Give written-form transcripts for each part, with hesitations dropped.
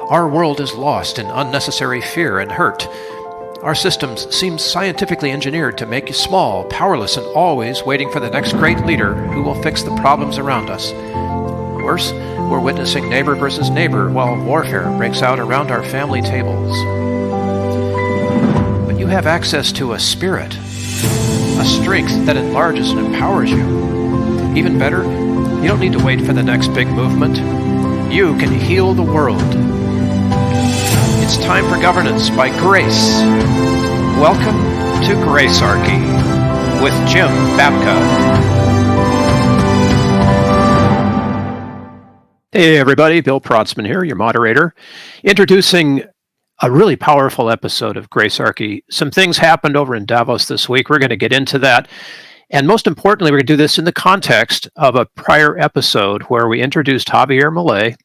Our world is lost in unnecessary fear and hurt. Our systems seem scientifically engineered to make you small, powerless, and always waiting for the next great leader who will fix the problems around us. Worse, we're witnessing neighbor versus neighbor while warfare breaks out around our family tables. But you have access to a spirit, a strength that enlarges and empowers you. Even better, you don't need to wait for the next big movement. You can heal the world. It's time for governance by grace. Welcome to Gracearchy with Jim Babka. Hey everybody, Bill Protzman here, your moderator, introducing a really powerful episode of Gracearchy. Some things happened over in Davos this week. We're going to get into that. And most importantly, we're going to do this in the context of a prior episode where we introduced Javier Milei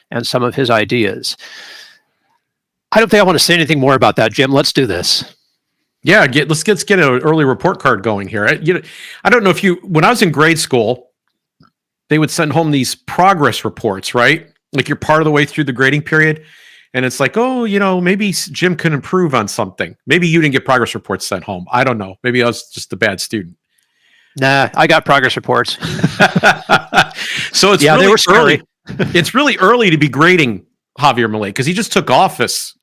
and some of his ideas. I don't think I want to say anything more about that, Jim. Let's do this. Yeah, let's get an early report card going here. I don't know if when I was in grade school, they would send home these progress reports, right? Like you're part of the way through the grading period. And it's like, oh, maybe Jim can improve on something. Maybe you didn't get progress reports sent home. I don't know. Maybe I was just a bad student. Nah, I got progress reports. So it's really early. It's really early to be grading Javier Milei because he just took office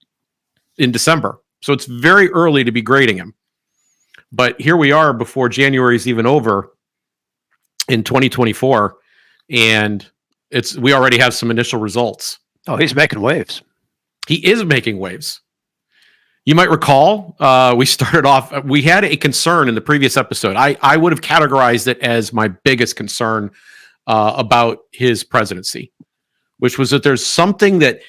in December. So it's very early to be grading him. But here we are before January is even over in 2024. And we already have some initial results. Oh, he's making waves. He is making waves. You might recall, we had a concern in the previous episode. I would have categorized it as my biggest concern about his presidency, which was that there's something that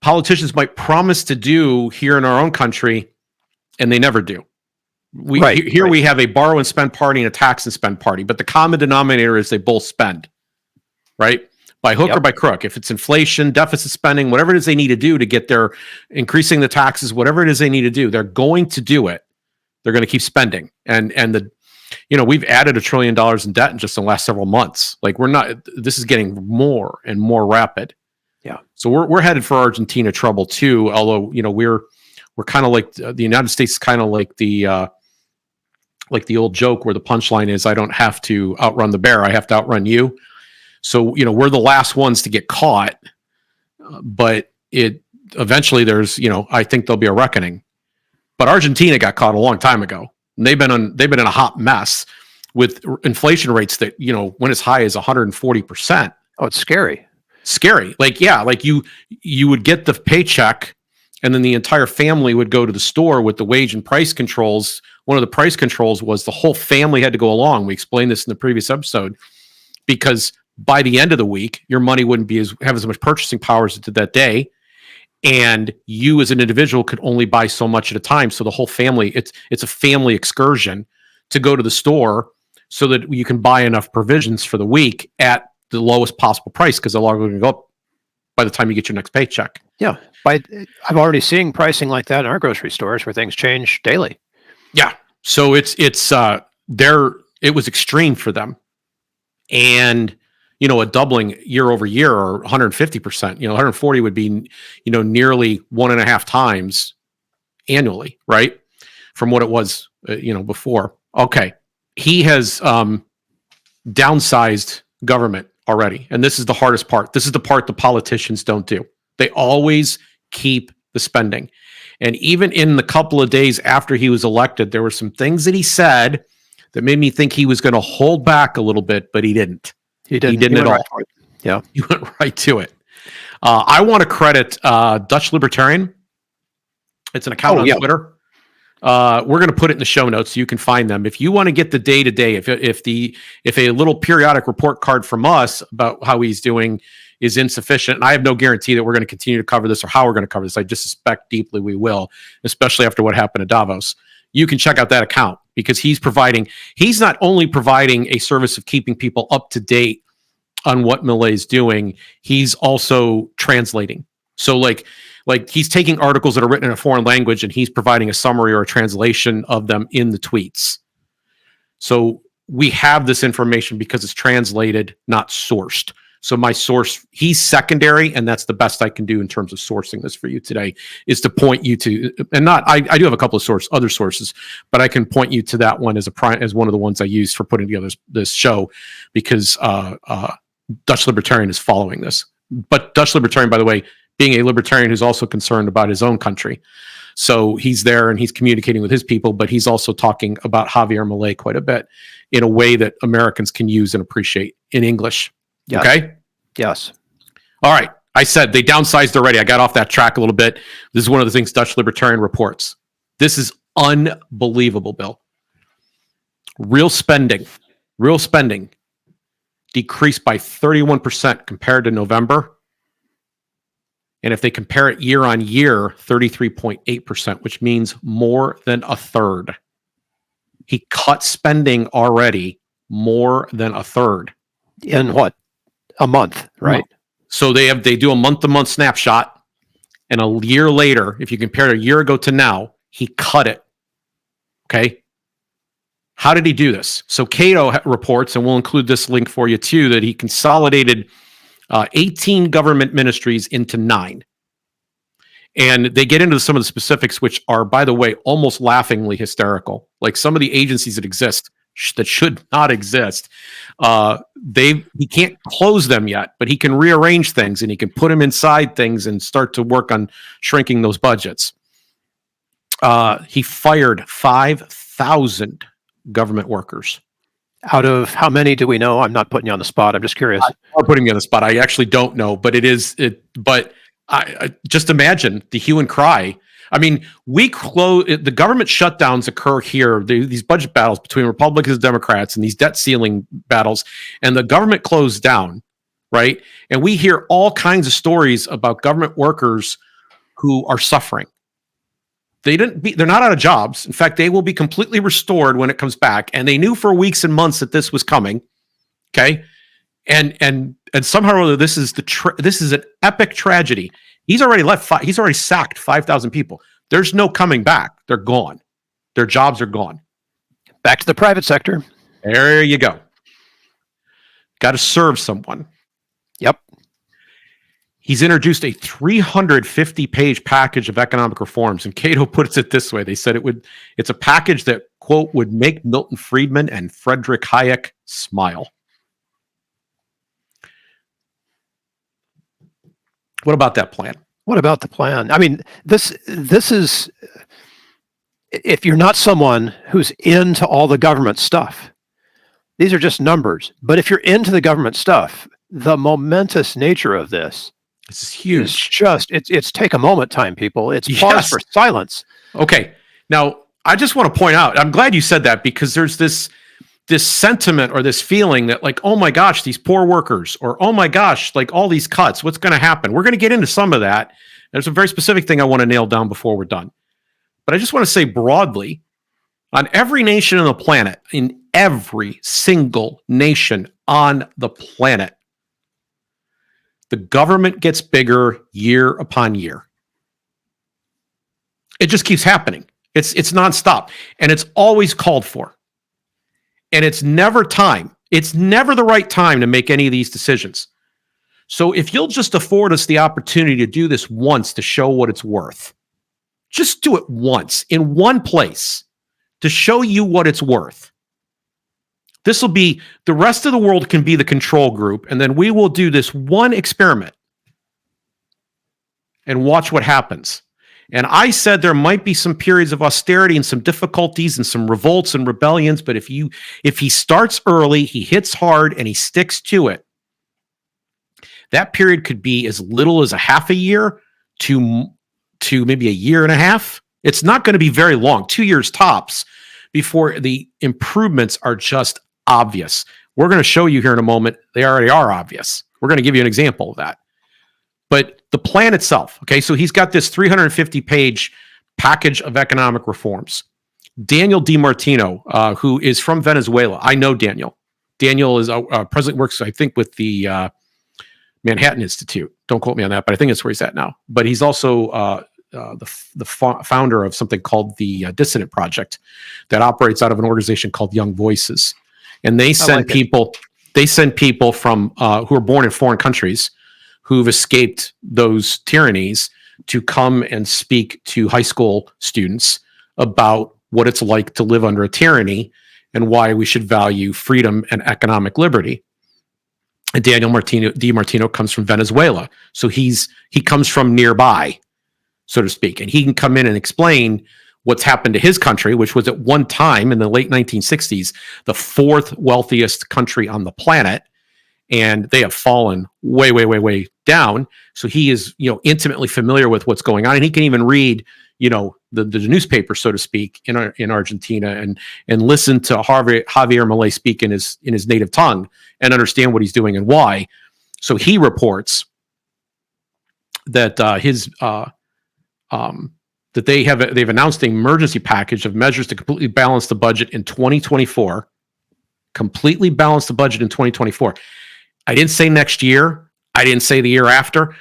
politicians might promise to do here in our own country, and they never do. We have a borrow and spend party and a tax and spend party, but the common denominator is they both spend, right? By hook or by crook. If it's inflation, deficit spending, whatever it is they need to do to get their increasing the taxes, whatever it is they need to do, they're going to do it. They're going to keep spending. And we've added $1 trillion in debt in just the last several months. Like this is getting more and more rapid. Yeah. So we're headed for Argentina trouble too. Although, we're kind of like the United States is kind of like the old joke where the punchline is, I don't have to outrun the bear. I have to outrun you. So, we're the last ones to get caught, but eventually there's, I think there'll be a reckoning. But Argentina got caught a long time ago. And they've been in a hot mess with inflation rates that, went as high as 140%. Oh, it's scary. Scary. Like you would get the paycheck and then the entire family would go to the store with the wage and price controls. One of the price controls was the whole family had to go along. We explained this in the previous episode because by the end of the week, your money wouldn't have as much purchasing power as it did that day. And you as an individual could only buy so much at a time. So the whole family, it's a family excursion to go to the store so that you can buy enough provisions for the week at the lowest possible price because they're all going to go up by the time you get your next paycheck. Yeah. I'm already seeing pricing like that in our grocery stores where things change daily. Yeah. So it was extreme for them. And a doubling year over year or 150%, 140 would be, nearly 1.5 times annually, right? From what it was, before. Okay. He has downsized government already. And this is the hardest part. This is the part the politicians don't do. They always keep the spending. And even in the couple of days after he was elected, there were some things that he said that made me think he was going to hold back a little bit, but he didn't. He didn't at all. Yeah. He went right to it. I want to credit Dutch Libertarian. It's an account on Twitter. We're going to put it in the show notes so you can find them. If you want to get the day-to-day, if a little periodic report card from us about how he's doing is insufficient, and I have no guarantee that we're going to continue to cover this or how we're going to cover this. I just suspect deeply we will, especially after what happened at Davos. You can check out that account because he's not only providing a service of keeping people up to date on what Milei is doing, he's also translating. So like he's taking articles that are written in a foreign language and he's providing a summary or a translation of them in the tweets. So we have this information because it's translated, not sourced. So my source, he's secondary, and that's the best I can do in terms of sourcing this for you today, is to point you to, and not, I do have a couple of other sources, but I can point you to that one as as one of the ones I used for putting together this show, because Dutch Libertarian is following this. But Dutch Libertarian, by the way, being a libertarian who's also concerned about his own country. So he's there and he's communicating with his people, but he's also talking about Javier Milei quite a bit in a way that Americans can use and appreciate in English. Yes. Okay? Yes. All right. I said they downsized already. I got off that track a little bit. This is one of the things Dutch Libertarian reports. This is unbelievable, Bill. Real spending decreased by 31% compared to November. And if they compare it year on year, 33.8%, which means more than a third. He cut spending already more than a third. In what? A month, right? So they do a month-to-month snapshot, and a year later, if you compare it a year ago to now, he cut it. Okay? How did he do this? So Cato reports, and we'll include this link for you too, that he consolidated 18 government ministries into 9. And they get into some of the specifics, which are, by the way, almost laughingly hysterical. Like some of the agencies that exist that should not exist. He can't close them yet, but he can rearrange things and he can put them inside things and start to work on shrinking those budgets. He fired 5,000 government workers. Out of how many do we know? I'm not putting you on the spot. I'm just curious. I'm putting me on the spot. I actually don't know, but but I just imagine the hue and cry. I mean, the government shutdowns occur here, these budget battles between Republicans and Democrats and these debt ceiling battles, and the government closed down, right? And we hear all kinds of stories about government workers who are suffering. They're not out of jobs. In fact, they will be completely restored when it comes back. And they knew for weeks and months that this was coming. Okay. And somehow or other, this is an epic tragedy. He's already he's already sacked 5,000 people. There's no coming back. They're gone. Their jobs are gone. Back to the private sector. There you go. Got to serve someone. Yep. He's introduced a 350-page package of economic reforms, and Cato puts it this way. They said it's a package that, quote, would make Milton Friedman and Friedrich Hayek smile. What about that plan? What about the plan? I mean, this is, if you're not someone who's into all the government stuff, these are just numbers. But if you're into the government stuff, the momentous nature of this is huge. It's take a moment time, people. It's pause for silence. Okay. Now, I just want to point out, I'm glad you said that, because there's this sentiment or this feeling that, like, oh my gosh, these poor workers, or oh my gosh, like all these cuts, what's going to happen? We're going to get into some of that. There's a very specific thing I want to nail down before we're done. But I just want to say broadly, on every nation on the planet, in every single nation on the planet, the government gets bigger year upon year. It just keeps happening. It's nonstop, and it's always called for. And it's never time. It's never the right time to make any of these decisions. So if you'll just afford us the opportunity to do this once to show what it's worth, just do it once in one place to show you what it's worth. This will be, the rest of the world can be the control group, and then we will do this one experiment and watch what happens. And I said there might be some periods of austerity and some difficulties and some revolts and rebellions, but if he starts early, he hits hard, and he sticks to it, that period could be as little as a half a year to maybe a year and a half. It's not going to be very long, 2 years tops, before the improvements are just obvious. We're going to show you here in a moment, they already are obvious. We're going to give you an example of that. But the plan itself, okay, so he's got this 350-page package of economic reforms. Daniel DiMartino, who is from Venezuela. I know Daniel. Daniel is presently works, I think, with the Manhattan Institute. Don't quote me on that, but I think that's where he's at now. But he's also the founder of something called the Dissident Project that operates out of an organization called Young Voices. And they send people... They send people from who are born in foreign countries who've escaped those tyrannies to come and speak to high school students about what it's like to live under a tyranny and why we should value freedom and economic liberty. And Daniel Martino comes from Venezuela. So he comes from nearby, so to speak. And he can come in and explain what's happened to his country, which was at one time in the late 1960s, the fourth wealthiest country on the planet. And they have fallen way, way, way, way down. So he is, intimately familiar with what's going on. And he can even read, the newspaper, so to speak, in Argentina and listen to Javier Milei speak in his native tongue and understand what he's doing and why. So he reports that that they've announced an emergency package of measures to completely balance the budget in 2024. Completely balance the budget in 2024. I didn't say next year. I didn't say the year after.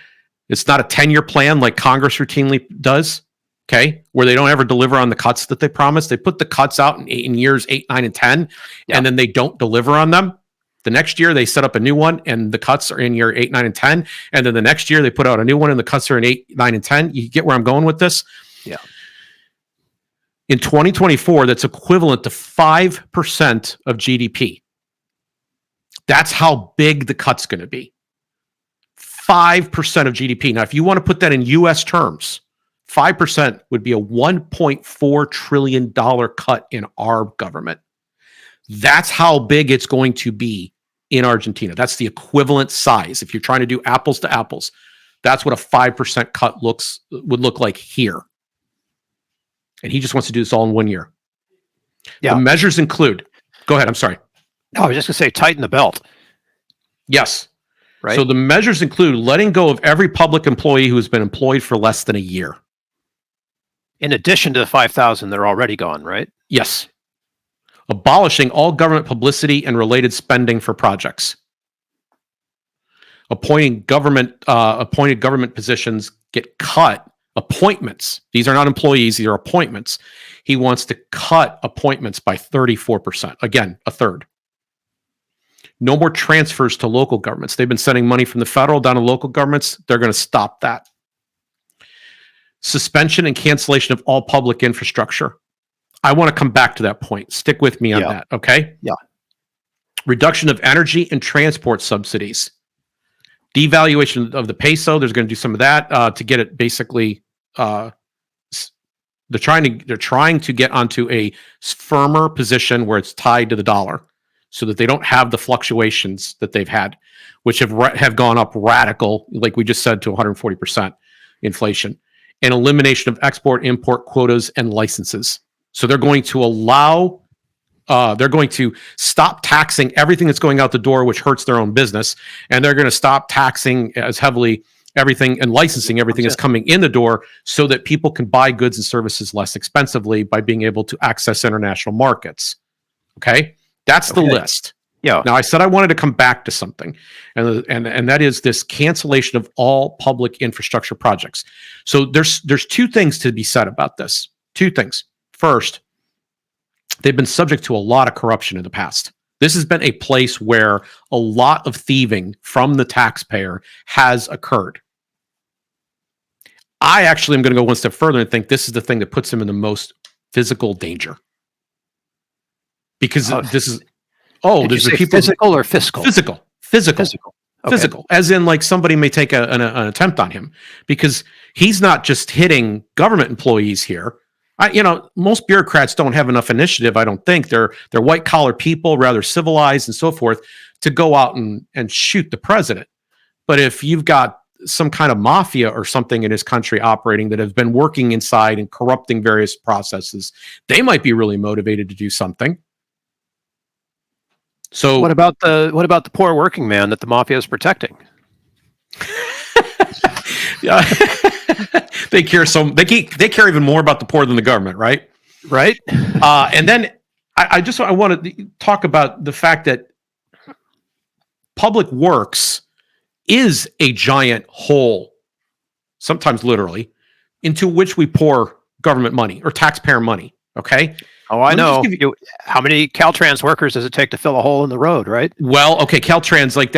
It's not a 10-year plan like Congress routinely does, okay, where they don't ever deliver on the cuts that they promise. They put the cuts out in years 8, 9, and 10, and then they don't deliver on them. The next year, they set up a new one, and the cuts are in year 8, 9, and 10. And then the next year, they put out a new one, and the cuts are in 8, 9, and 10. You get where I'm going with this? Yeah. In 2024, that's equivalent to 5% of GDP. That's how big the cut's going to be. 5% of GDP. Now, if you want to put that in U.S. terms, 5% would be a $1.4 trillion cut in our government. That's how big it's going to be in Argentina. That's the equivalent size. If you're trying to do apples to apples, that's what a 5% cut would look like here. And he just wants to do this all in 1 year. Yeah. The measures include, go ahead, I'm sorry. No, I was just going to say tighten the belt. Yes. Right. So the measures include letting go of every public employee who has been employed for less than a year. In addition to the 5,000 that are already gone, right? Yes. Abolishing all government publicity and related spending for projects. Appointed government positions get cut. Appointments. These are not employees. These are appointments. He wants to cut appointments by 34%. Again, a third. No more transfers to local governments. They've been sending money from the federal down to local governments. They're going to stop that. Suspension and cancellation of all public infrastructure. I want to come back to that point. Stick with me on that, okay? Yeah. Reduction of energy and transport subsidies. Devaluation of the peso. There's going to do some of that to get it basically. They're trying to get onto a firmer position where it's tied to the dollar, so that they don't have the fluctuations that they've had, which have gone up radical, like we just said, to 140% inflation. And elimination of export-import quotas and licenses. So they're going to allow, they're going to stop taxing everything that's going out the door, which hurts their own business. And they're going to stop taxing as heavily everything and licensing everything that's coming in the door, so that people can buy goods and services less expensively by being able to access international markets. Okay? That's the list. Yeah. Now, I said I wanted to come back to something, and that is this cancellation of all public infrastructure projects. So there's two things to be said about this. Two things. First, they've been subject to a lot of corruption in the past. This has been a place where a lot of thieving from the taxpayer has occurred. I actually am going to go one step further and think this is the thing that puts them in the most physical danger. Because this is, there's the people. Physical or fiscal? Physical. Okay. Physical. As in, like, somebody may take an attempt on him, because he's not just hitting government employees here. Most bureaucrats don't have enough initiative, I don't think. They're white collar people, rather civilized and so forth, to go out and shoot the president. But if you've got some kind of mafia or something in his country operating that have been working inside and corrupting various processes, they might be really motivated to do something. So what about the poor working man that the mafia is protecting? Yeah. They care even more about the poor than the government, right? Right. And then I want to talk about the fact that public works is a giant hole, sometimes literally, into which we pour government money or taxpayer money. Okay. Oh, I Let me just know. give you, How many Caltrans workers does it take to fill a hole in the road, right? well, okay, Caltrans, like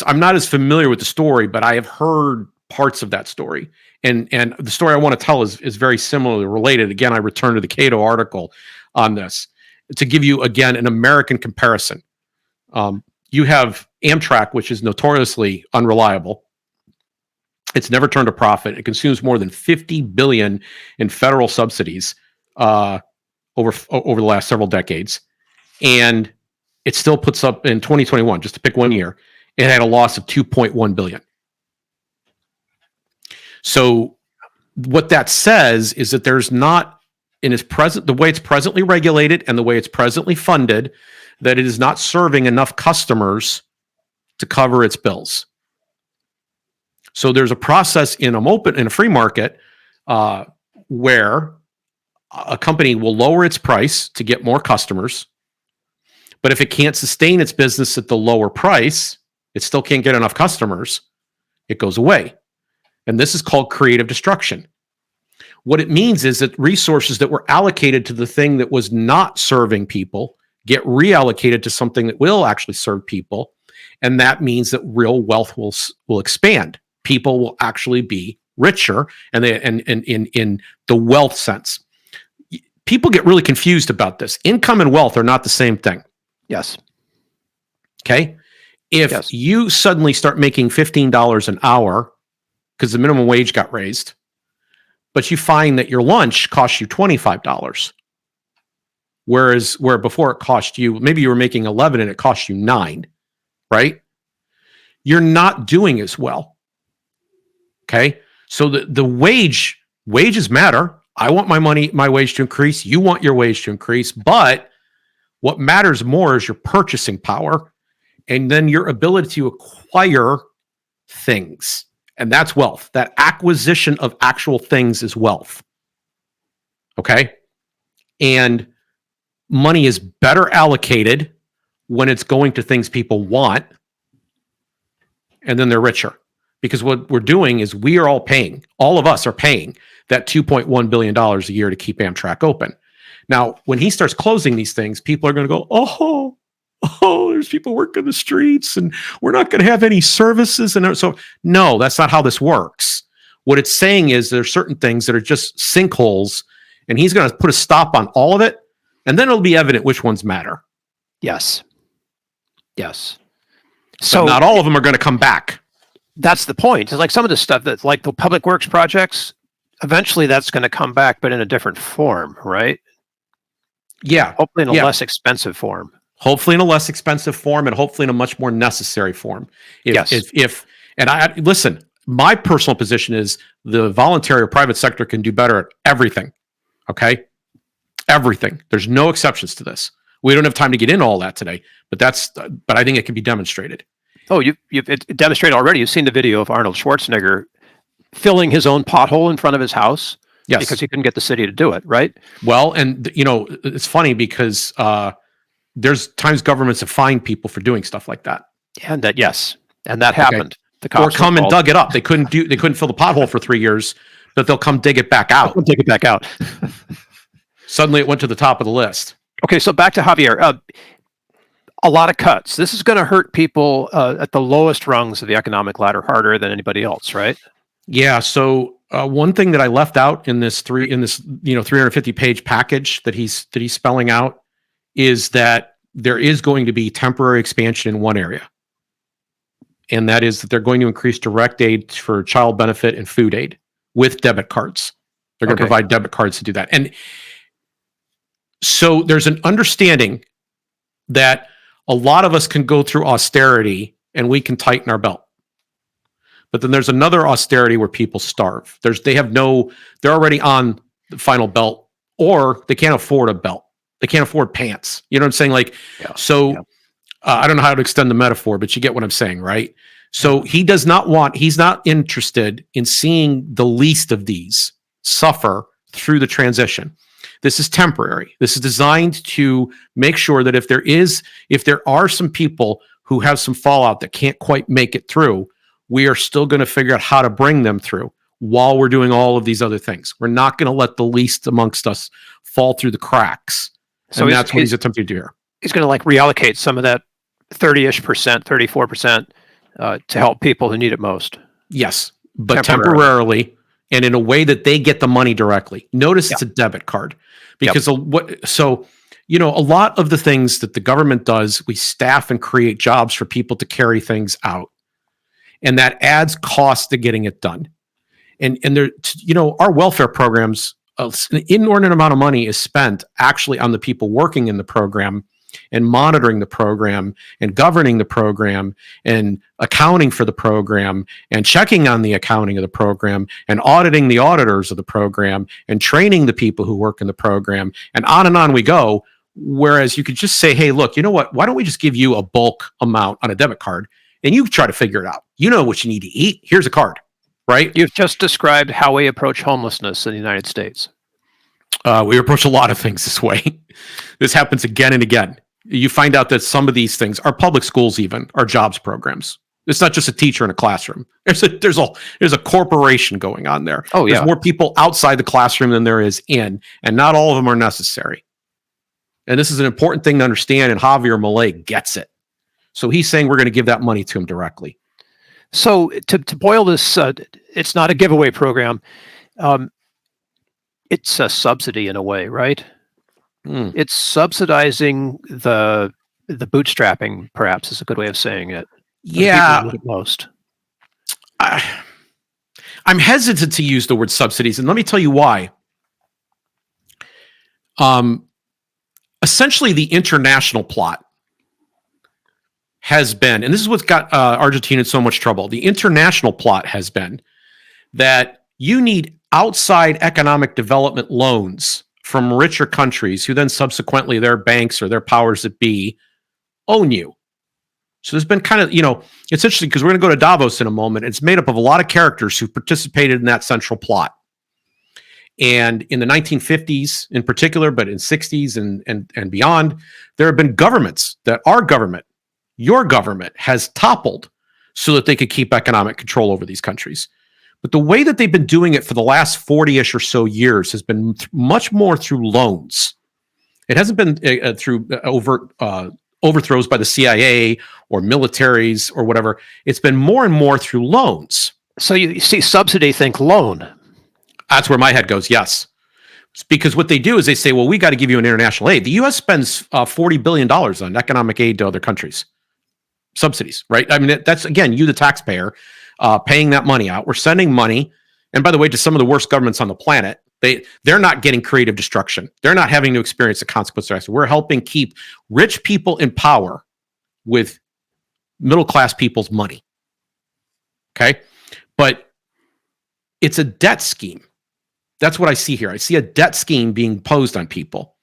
I'm not as familiar with the story, but I have heard parts of that story. And the story I want to tell is very similarly related. Again, I return to the Cato article on this to give you, again, an American comparison. You have Amtrak, which is notoriously unreliable. It's never turned a profit. It consumes more than $50 billion in federal subsidies over the last several decades, and it still puts up in 2021, just to pick one year, it had a loss of $2.1 billion. So what that says is that there's not, in its present, the way it's presently regulated and the way it's presently funded, that it is not serving enough customers to cover its bills. So there's a process in a free market where a company will lower its price to get more customers, but if it can't sustain its business at the lower price, it still can't get enough customers, it goes away. And this is called creative destruction. What it means is that resources that were allocated to the thing that was not serving people get reallocated to something that will actually serve people. And that means that real wealth will expand. People will actually be richer, and in the wealth sense. People get really confused about this. Income and wealth are not the same thing. Yes. Okay? If you suddenly start making $15 an hour because the minimum wage got raised, but you find that your lunch costs you $25, where before it cost you, maybe you were making 11 and it cost you 9, right? You're not doing as well. Okay? So the wages matter. I want my wage to increase. You want your wage to increase. But what matters more is your purchasing power and then your ability to acquire things. And that's wealth. That acquisition of actual things is wealth. Okay? And money is better allocated when it's going to things people want, and then they're richer. Because what we're doing is we are all of us are paying that $2.1 billion a year to keep Amtrak open. Now, when he starts closing these things, people are going to go, oh, there's people working the streets and we're not going to have any services. And so, no, that's not how this works. What it's saying is there's certain things that are just sinkholes, and he's going to put a stop on all of it, and then it'll be evident which ones matter. Yes. Yes. So not all of them are going to come back. That's the point. It's like some of the stuff that's like the public works projects, eventually that's going to come back, but in a different form, right? Yeah. Hopefully in a less expensive form. Hopefully in a less expensive form, and hopefully in a much more necessary form. Listen, my personal position is the voluntary or private sector can do better at everything. Okay? Everything. There's no exceptions to this. We don't have time to get into all that today, but I think it can be demonstrated. Oh, you've demonstrated already. You've seen the video of Arnold Schwarzenegger filling his own pothole in front of his house because he couldn't get the city to do it, right? Well, and it's funny because there's times governments have fined people for doing stuff like that. And that happened. The cops or come and dug it up. They couldn't fill the pothole for 3 years, but they'll come dig it back out. Suddenly it went to the top of the list. Okay, so back to Javier. A lot of cuts. This is going to hurt people at the lowest rungs of the economic ladder harder than anybody else, right? Yeah. So one thing that I left out in this 350-page package that he's spelling out is that there is going to be temporary expansion in one area, and that is that they're going to increase direct aid for child benefit and food aid with debit cards. They're going to provide debit cards to do that, and so there's an understanding that a lot of us can go through austerity and we can tighten our belt. But then there's another austerity where people starve. They're already on the final belt, or they can't afford a belt. They can't afford pants. You know what I'm saying? I don't know how to extend the metaphor, but you get what I'm saying, right? So he's not interested in seeing the least of these suffer through the transition. This is temporary. This is designed to make sure that if there are some people who have some fallout that can't quite make it through, we are still going to figure out how to bring them through while we're doing all of these other things. We're not going to let the least amongst us fall through the cracks. So And that's what he's attempting to do here. He's going to like reallocate some of that 30-ish%, 34% to help people who need it most. Yes, but temporarily and in a way that they get the money directly. Notice it's a debit card because a lot of the things that the government does, we staff and create jobs for people to carry things out. And that adds cost to getting it done. And there, our welfare programs, an inordinate amount of money is spent actually on the people working in the program and monitoring the program and governing the program and accounting for the program and checking on the accounting of the program and auditing the auditors of the program and training the people who work in the program, and on we go. Whereas you could just say, hey, look, you know what? Why don't we just give you a bulk amount on a debit card and you try to figure it out? You know what you need to eat. Here's a card, right? You've just described how we approach homelessness in the United States. We approach a lot of things this way. This happens again and again. You find out that some of these things are public schools, even are jobs programs. It's not just a teacher in a classroom. There's a corporation going on there. Oh, yeah. There's more people outside the classroom than there is in, and not all of them are necessary. And this is an important thing to understand, and Javier Milei gets it. So he's saying we're going to give that money to him directly. So to boil this, it's not a giveaway program. It's a subsidy in a way, right? It's subsidizing the bootstrapping, perhaps is a good way of saying it. Yeah. Need it most. I'm hesitant to use the word subsidies, and let me tell you why. Essentially, the international plot has been, and this is what's got Argentina in so much trouble. The international plot has been that you need outside economic development loans from richer countries who then subsequently their banks or their powers that be own you. So there's been kind of, it's interesting because we're going to go to Davos in a moment. It's made up of a lot of characters who participated in that central plot. And in the 1950s in particular, but in 60s and beyond, there have been governments that our government, your government, has toppled so that they could keep economic control over these countries. But the way that they've been doing it for the last 40-ish or so years has been much more through loans. It hasn't been through overt overthrows by the CIA or militaries or whatever. It's been more and more through loans. So you see subsidy, think loan. That's where my head goes, yes. It's because what they do is they say, well, we got to give you an international aid. The U.S. spends $40 billion on economic aid to other countries. Subsidies, right? I mean, that's, again, you, the taxpayer, paying that money out. We're sending money. And by the way, to some of the worst governments on the planet, they're not getting creative destruction. They're not having to experience the consequences. We're helping keep rich people in power with middle-class people's money. Okay? But it's a debt scheme. That's what I see here. I see a debt scheme being posed on people.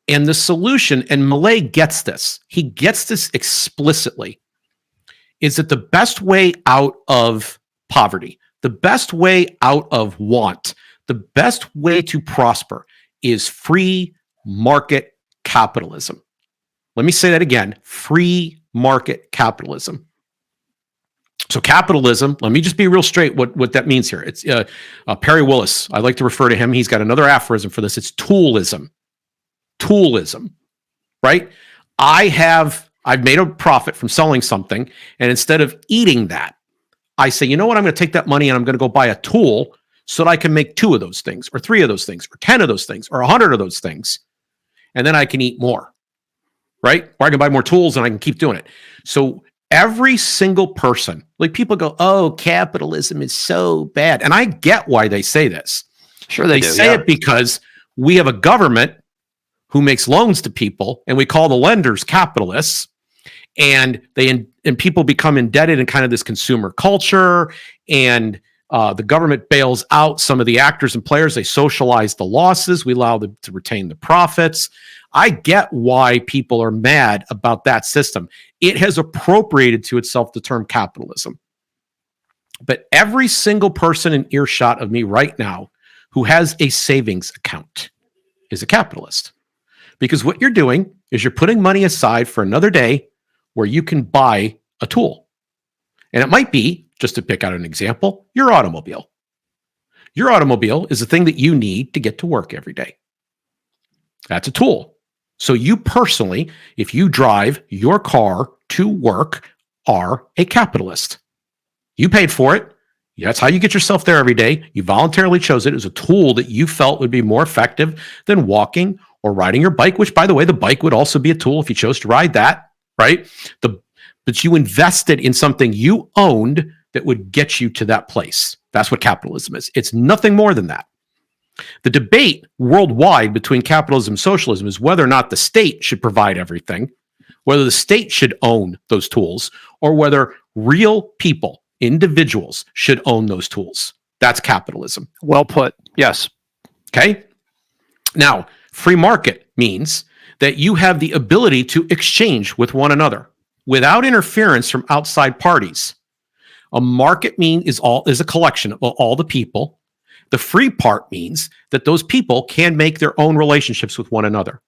And the solution, and Milei gets this, he gets this explicitly, is that the best way out of poverty, the best way out of want, the best way to prosper is free market capitalism. Let me say that again, free market capitalism. So capitalism, let me just be real straight what that means here. It's Perry Willis. I like to refer to him. He's got another aphorism for this. It's toolism. Toolism, right? I've made a profit from selling something, and instead of eating that, I say, you know what? I'm going to take that money and I'm going to go buy a tool so that I can make 2 of those things, or 3 of those things, or 10 of those things, or 100 of those things, and then I can eat more, right? Or I can buy more tools and I can keep doing it. So every single person, like people go, oh, capitalism is so bad. And I get why they say this. Sure they do. They say it because we have a government who makes loans to people, and we call the lenders capitalists, and people become indebted in kind of this consumer culture, and the government bails out some of the actors and players. They socialize the losses. We allow them to retain the profits. I get why people are mad about that system. It has appropriated to itself the term capitalism. But every single person in earshot of me right now who has a savings account is a capitalist. Because what you're doing is you're putting money aside for another day where you can buy a tool. And it might be, just to pick out an example, your automobile. Your automobile is the thing that you need to get to work every day. That's a tool. So you personally, if you drive your car to work, are a capitalist. You paid for it. That's how you get yourself there every day. You voluntarily chose it as a tool that you felt would be more effective than walking or riding your bike, which, by the way, the bike would also be a tool if you chose to ride that, right? But you invested in something you owned that would get you to that place. That's what capitalism is. It's nothing more than that. The debate worldwide between capitalism and socialism is whether or not the state should provide everything, whether the state should own those tools, or whether real people, individuals, should own those tools. That's capitalism. Well put. Yes. Okay. Now, free market means that you have the ability to exchange with one another without interference from outside parties. A market is a collection of all the people. The free part means that those people can make their own relationships with one another.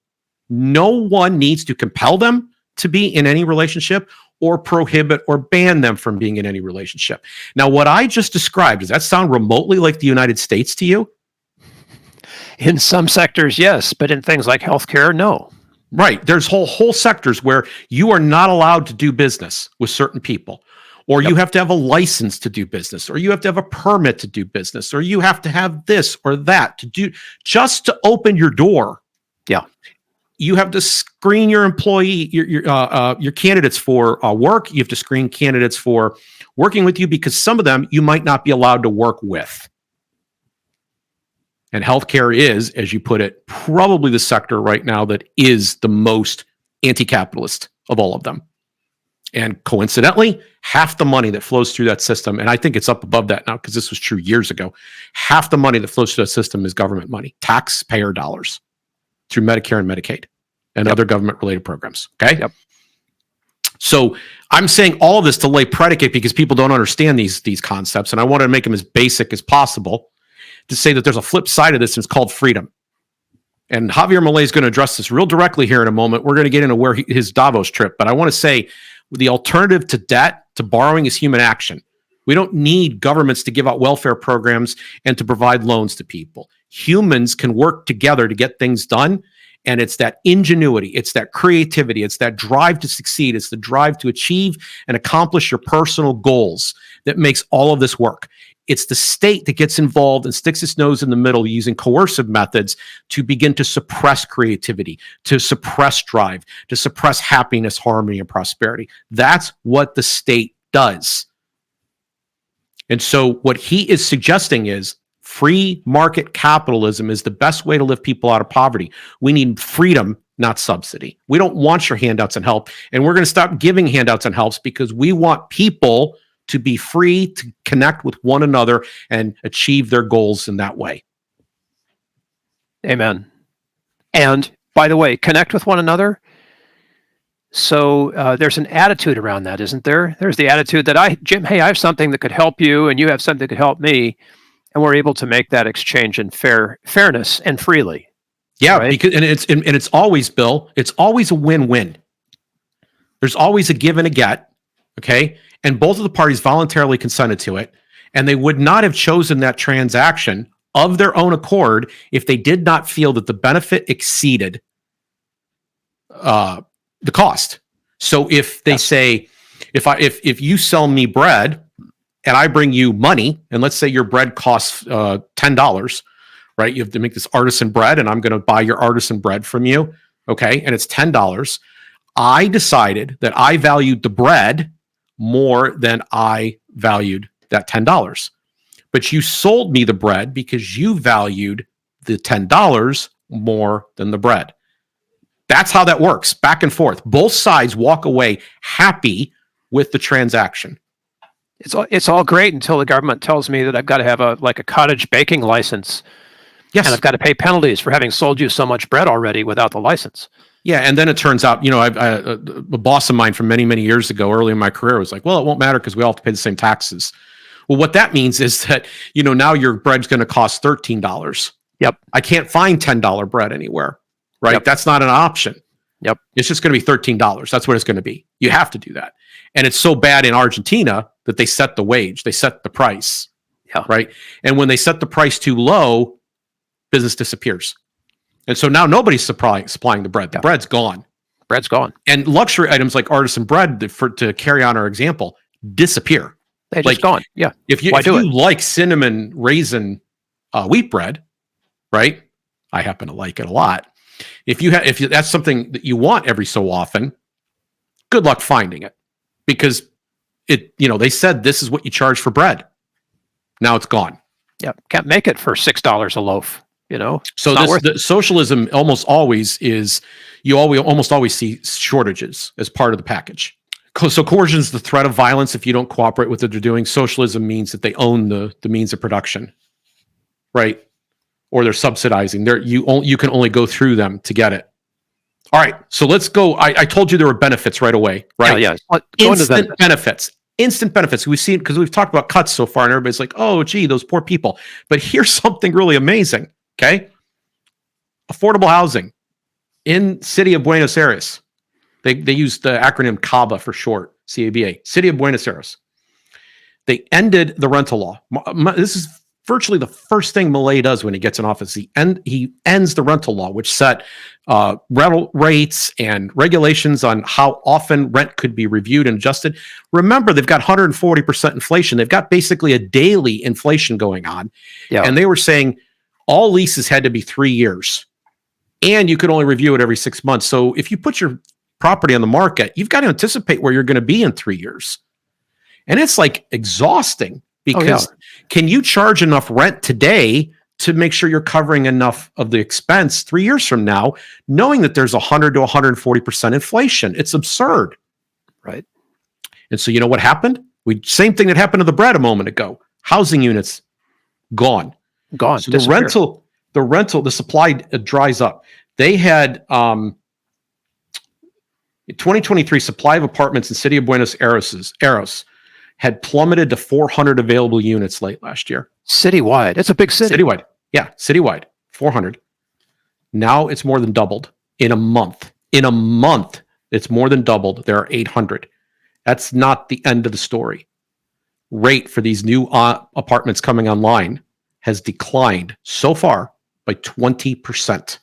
No one needs to compel them to be in any relationship or prohibit or ban them from being in any relationship. Now, what I just described, does that sound remotely like the United States to you? In some sectors, yes, but in things like healthcare, no. Right. There's whole sectors where you are not allowed to do business with certain people, or you have to have a license to do business, or you have to have a permit to do business, or you have to have this or that to do just to open your door. Yeah. You have to screen your employee, your candidates for work. You have to screen candidates for working with you because some of them you might not be allowed to work with. And healthcare is, as you put it, probably the sector right now that is the most anti-capitalist of all of them. And coincidentally, half the money that flows through that system, and I think it's up above that now because this was true years ago, half the money that flows through that system is government money, taxpayer dollars, through Medicare and Medicaid and other government-related programs. Okay. Yep. So I'm saying all of this to lay predicate because people don't understand these concepts, and I want to make them as basic as possible to say that there's a flip side of this, and it's called freedom. And Javier Milei is going to address this real directly here in a moment. We're going to get into his Davos trip, but I want to say the alternative to debt, to borrowing, is human action. We don't need governments to give out welfare programs and to provide loans to people. Humans can work together to get things done. And it's that ingenuity, it's that creativity, it's that drive to succeed, it's the drive to achieve and accomplish your personal goals that makes all of this work. It's the state that gets involved and sticks its nose in the middle using coercive methods to begin to suppress creativity, to suppress drive, to suppress happiness, harmony, and prosperity. That's what the state does. And so what he is suggesting is free market capitalism is the best way to lift people out of poverty. We need freedom, not subsidy. We don't want your handouts and help. And we're going to stop giving handouts and helps because we want people to be free to connect with one another and achieve their goals in that way. Amen. And by the way, connect with one another. So there's an attitude around that, isn't there? There's the attitude that Jim, hey, I have something that could help you and you have something that could help me. And we're able to make that exchange in fairness and freely. Yeah, right? because it's always, Bill, it's always a win-win. There's always a give and a get, okay? And both of the parties voluntarily consented to it, and they would not have chosen that transaction of their own accord if they did not feel that the benefit exceeded the cost. So if they say, if you sell me bread and I bring you money, and let's say your bread costs $10, right? You have to make this artisan bread, and I'm going to buy your artisan bread from you, okay? And it's $10. I decided that I valued the bread more than I valued that $10. But you sold me the bread because you valued the $10 more than the bread. That's how that works, back and forth. Both sides walk away happy with the transaction. It's all great until the government tells me that I've got to have a cottage baking license. Yes. And I've got to pay penalties for having sold you so much bread already without the license. Yeah, and then it turns out, a boss of mine from many, many years ago, early in my career, was like, well, it won't matter because we all have to pay the same taxes. Well, what that means is that, now your bread's going to cost $13. Yep. I can't find $10 bread anywhere, right? Yep. That's not an option. Yep. It's just going to be $13. That's what it's going to be. You have to do that. And it's so bad in Argentina that they set the wage, they set the price, right? And when they set the price too low, business disappears. And so now nobody's supplying the bread. The bread's gone. Bread's gone. And luxury items like artisan bread, to carry on our example, disappear. They just gone. Yeah. If you like cinnamon raisin wheat bread, right? I happen to like it a lot. If that's something that you want every so often, good luck finding it, because they said this is what you charge for bread. Now it's gone. Yeah, can't make it for $6 a loaf. So the socialism almost always is, you almost always see shortages as part of the package. So coercion is the threat of violence if you don't cooperate with what they're doing. Socialism means that they own the means of production, right? Or they're subsidizing. You can only go through them to get it. All right, so let's go. I told you there were benefits right away, right? Yeah. Instant benefits. Instant benefits. We've seen, because we've talked about cuts so far, and everybody's like, oh, gee, those poor people. But here's something really amazing, okay? Affordable housing in city of Buenos Aires. They use the acronym CABA for short, CABA, City of Buenos Aires. They ended the rental law. This is virtually the first thing Milei does when he gets in office. He ends the rental law, which set rental rates and regulations on how often rent could be reviewed and adjusted. Remember, they've got 140% inflation. They've got basically a daily inflation going on. Yeah. And they were saying all leases had to be 3 years, and you could only review it every 6 months. So if you put your property on the market, you've got to anticipate where you're going to be in 3 years. And it's like exhausting, because can you charge enough rent today to make sure you're covering enough of the expense 3 years from now, knowing that there's 100 to 140% inflation? It's absurd. Right. And so you know what happened? Same thing that happened to the bread a moment ago. Housing units, gone. So the supply dries up. They had 2023 supply of apartments in city of Buenos Aires had plummeted to 400 available units late last year. Citywide. It's a big city. Citywide. Yeah, citywide. 400. Now it's more than doubled in a month. In a month, it's more than doubled. There are 800. That's not the end of the story. Rate for these new apartments coming online has declined so far by 20%,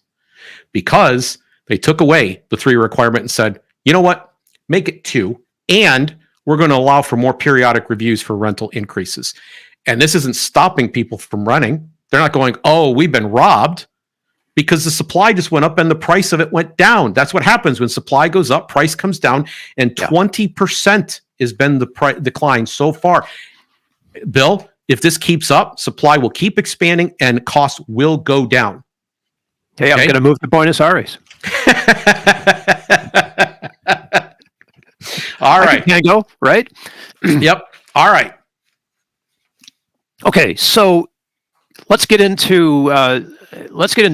because they took away the 3 requirement and said, you know what, make it 2, and we're going to allow for more periodic reviews for rental increases. And this isn't stopping people from renting. They're not going, oh, we've been robbed, because the supply just went up and the price of it went down. That's what happens when supply goes up, price comes down, and 20% has been the decline so far. Bill, if this keeps up, supply will keep expanding and costs will go down. Hey, I'm going to move to Buenos Aires. All right. Tango, right? Yep. All right. Okay, so let's get into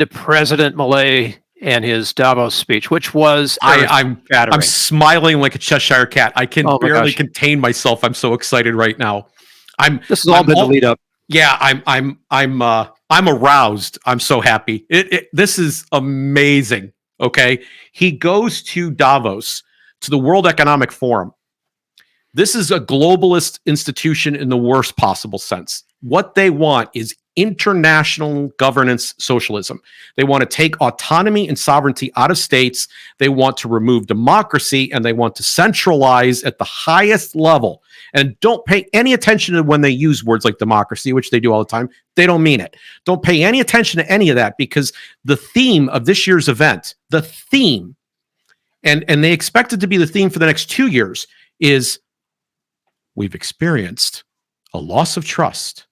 President Milei and his Davos speech, which was I'm smiling like a Cheshire cat. I can barely contain myself. I'm so excited right now. This has all been the lead up. Yeah, I'm aroused. I'm so happy. This is amazing. Okay, he goes to Davos, to the World Economic Forum. This is a globalist institution in the worst possible sense. What they want is international governance socialism. They want to take autonomy and sovereignty out of states. They want to remove democracy, and they want to centralize at the highest level. And don't pay any attention to when they use words like democracy, which they do all the time. They don't mean it. Don't pay any attention to any of that, because the theme of this year's event, and they expect it to be the theme for the next 2 years, is we've experienced a loss of trust.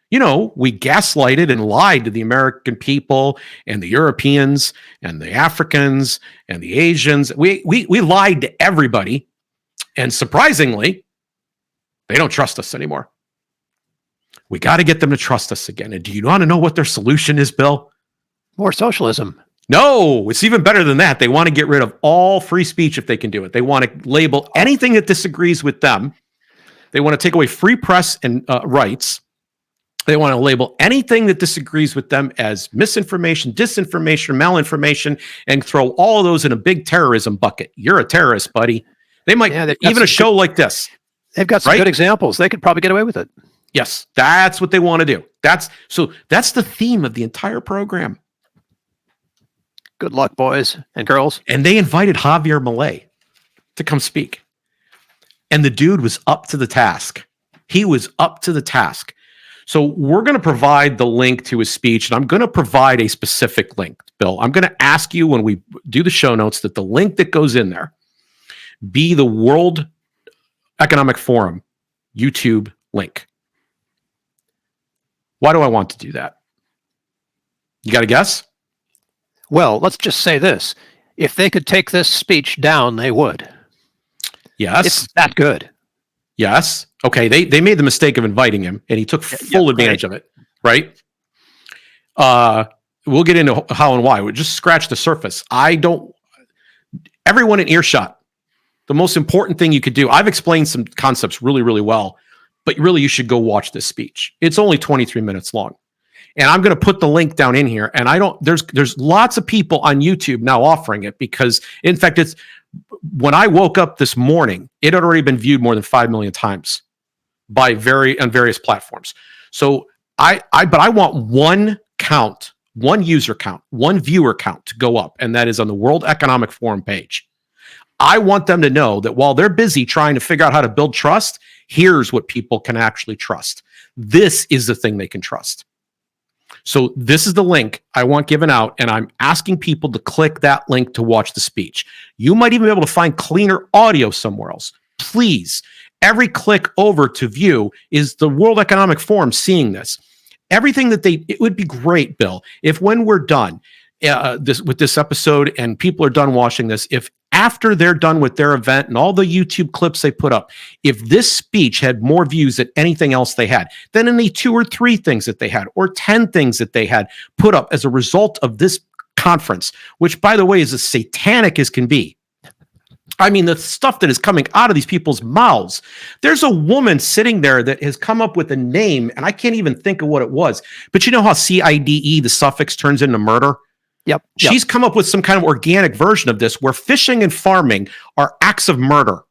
You know, we gaslighted and lied to the American people and the Europeans and the Africans and the Asians. We lied to everybody. And surprisingly, they don't trust us anymore. We got to get them to trust us again. And do you want to know what their solution is, Bill? More socialism. No, it's even better than that. They want to get rid of all free speech if they can do it. They want to label anything that disagrees with them. They want to take away free press and rights. They want to label anything that disagrees with them as misinformation, disinformation, malinformation, and throw all of those in a big terrorism bucket. You're a terrorist, buddy. They might, even a show like this. They've got some good examples. They could probably get away with it. Yes, that's what they want to do. That's the theme of the entire program. Good luck, boys and girls. And they invited Javier Milei to come speak. And the dude was up to the task. He was up to the task. So we're going to provide the link to his speech, and I'm going to provide a specific link, Bill. I'm going to ask you when we do the show notes that the link that goes in there be the World Economic Forum YouTube link. Why do I want to do that? You got a guess? Well, let's just say this. If they could take this speech down, they would. Yes. It's that good. Yes. Okay. They made the mistake of inviting him, and he took full advantage of it. Right. We'll get into how and why. We'll just scratch the surface. Everyone in earshot, the most important thing you could do. I've explained some concepts really, really well, but really you should go watch this speech. It's only 23 minutes long. And I'm going to put the link down in here. And there's lots of people on YouTube now offering it because, in fact, when I woke up this morning, it had already been viewed more than 5 million times on various platforms. So but I want one user count, one viewer count to go up, and that is on the World Economic Forum page. I want them to know that while they're busy trying to figure out how to build trust, here's what people can actually trust. This is the thing they can trust. So this is the link I want given out, and I'm asking people to click that link to watch the speech. You might even be able to find cleaner audio somewhere else. Please, every click over to view is the World Economic Forum seeing this. Everything it would be great, Bill, if when we're done with this episode and people are done watching this, if after they're done with their event and all the YouTube clips they put up, if this speech had more views than anything else they had, than any 2 or 3 things that they had, or 10 things that they had put up as a result of this conference, which, by the way, is as satanic as can be. I mean, the stuff that is coming out of these people's mouths. There's a woman sitting there that has come up with a name, and I can't even think of what it was. But you know how CIDE, the suffix, turns into murder? Yep. She's come up with some kind of organic version of this where fishing and farming are acts of murder.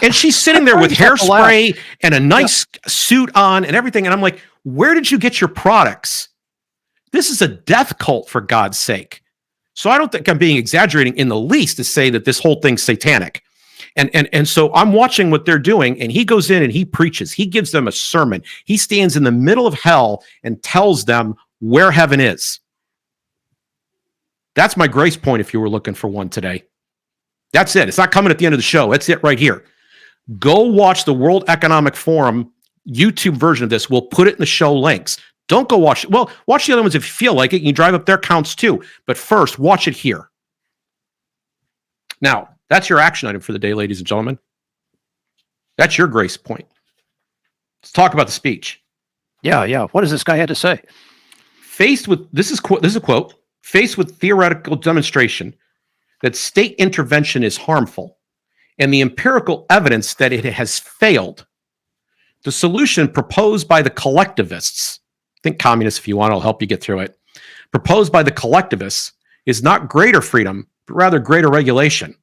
And she's sitting there with hairspray and a nice suit on and everything. And I'm like, where did you get your products? This is a death cult, for God's sake. So I don't think I'm being exaggerating in the least to say that this whole thing's satanic. And so I'm watching what they're doing, and he goes in and he preaches. He gives them a sermon. He stands in the middle of hell and tells them where heaven is. That's my grace point if you were looking for one today. That's it. It's not coming at the end of the show. That's it right here. Go watch the World Economic Forum YouTube version of this. We'll put it in the show links. Don't go watch it. Well, watch the other ones if you feel like it. You can drive up their counts too. But first, watch it here. Now, that's your action item for the day, ladies and gentlemen. That's your grace point. Let's talk about the speech. Yeah. What does this guy have to say? This is a quote. Faced with theoretical demonstration that state intervention is harmful and the empirical evidence that it has failed, the solution proposed by the collectivists, think communists if you want, I'll help you get through it, proposed by the collectivists is not greater freedom, but rather greater regulation.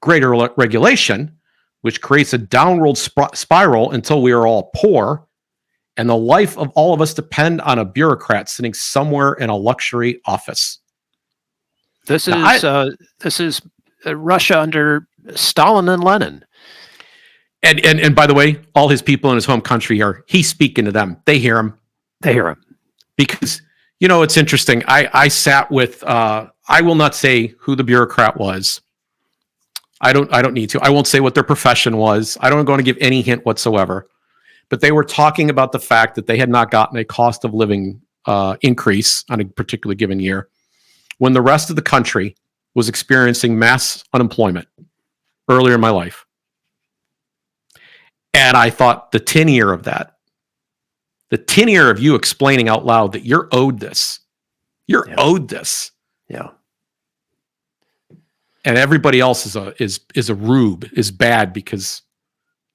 Greater regulation, which creates a downward spiral until we are all poor, and the life of all of us depend on a bureaucrat sitting somewhere in a luxury office. This is Russia under Stalin and Lenin. And by the way, all his people in his home country he's speaking to them. They hear him. Because, it's interesting. I sat with, I will not say who the bureaucrat was. I don't need to. I won't say what their profession was. I don't going to give any hint whatsoever. But they were talking about the fact that they had not gotten a cost of living increase on a particular given year when the rest of the country was experiencing mass unemployment earlier in my life. And I thought the tin ear of that, the tin ear of you explaining out loud that you're owed this. You're owed this. Yeah. And everybody else is a rube, is bad because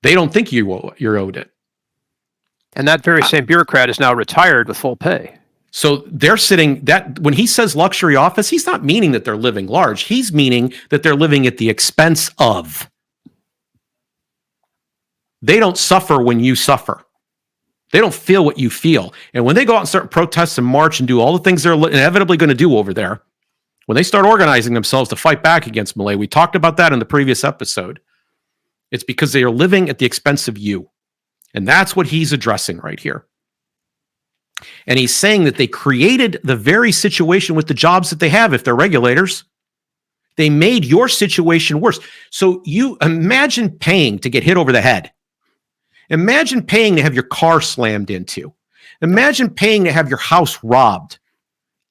they don't think you're owed it. And that very same bureaucrat is now retired with full pay. So they're sitting when he says luxury office, he's not meaning that they're living large. He's meaning that they're living at the expense of. They don't suffer when you suffer. They don't feel what you feel. And when they go out and start protests and march and do all the things they're inevitably going to do over there, when they start organizing themselves to fight back against Milei, we talked about that in the previous episode, it's because they are living at the expense of you. And that's what he's addressing right here. And he's saying that they created the very situation with the jobs that they have. If they're regulators, they made your situation worse. So you imagine paying to get hit over the head. Imagine paying to have your car slammed into. Imagine paying to have your house robbed.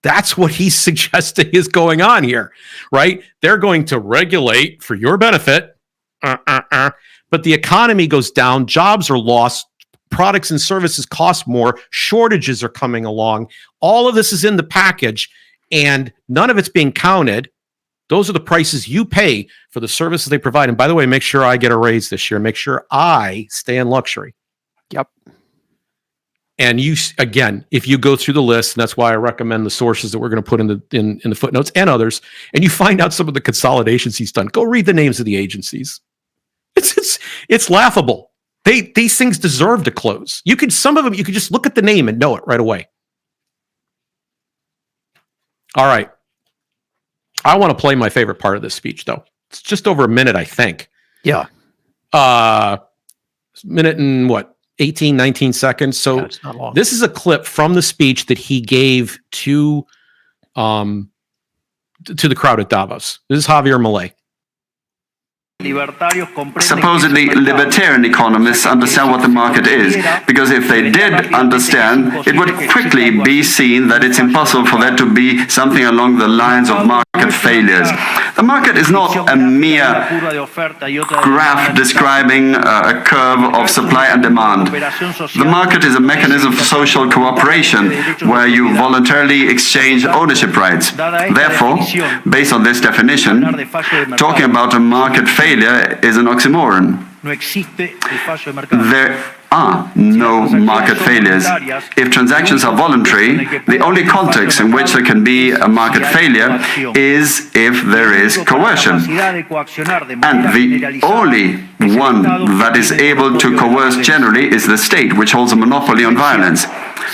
That's what he's suggesting is going on here, right? They're going to regulate for your benefit, but the economy goes down, jobs are lost, products and services cost more, shortages are coming along. All of this is in the package, and none of it's being counted. Those are the prices you pay for the services they provide. And by the way, make sure I get a raise this year. Make sure I stay in luxury. Yep. And you, again, if you go through the list, and that's why I recommend the sources that we're going to put in the footnotes and others, and you find out some of the consolidations he's done, go read the names of the agencies. It's laughable. These things deserve to close. Some of them, you could just look at the name and know it right away. All right. I want to play my favorite part of this speech, though. It's just over a minute, I think. Yeah. Minute and what? 18, 19 seconds. So it's not long. This is a clip from the speech that he gave to the crowd at Davos. This is Javier Milei. Supposedly libertarian economists understand what the market is, because if they did understand, it would quickly be seen that it's impossible for there to be something along the lines of market failures. The market is not a mere graph describing a curve of supply and demand. The market is a mechanism for social cooperation where you voluntarily exchange ownership rights. Therefore, based on this definition, talking about a market failure is an oxymoron. There are no market failures. If transactions are voluntary, the only context in which there can be a market failure is if there is coercion. And the only one that is able to coerce generally is the state, which holds a monopoly on violence.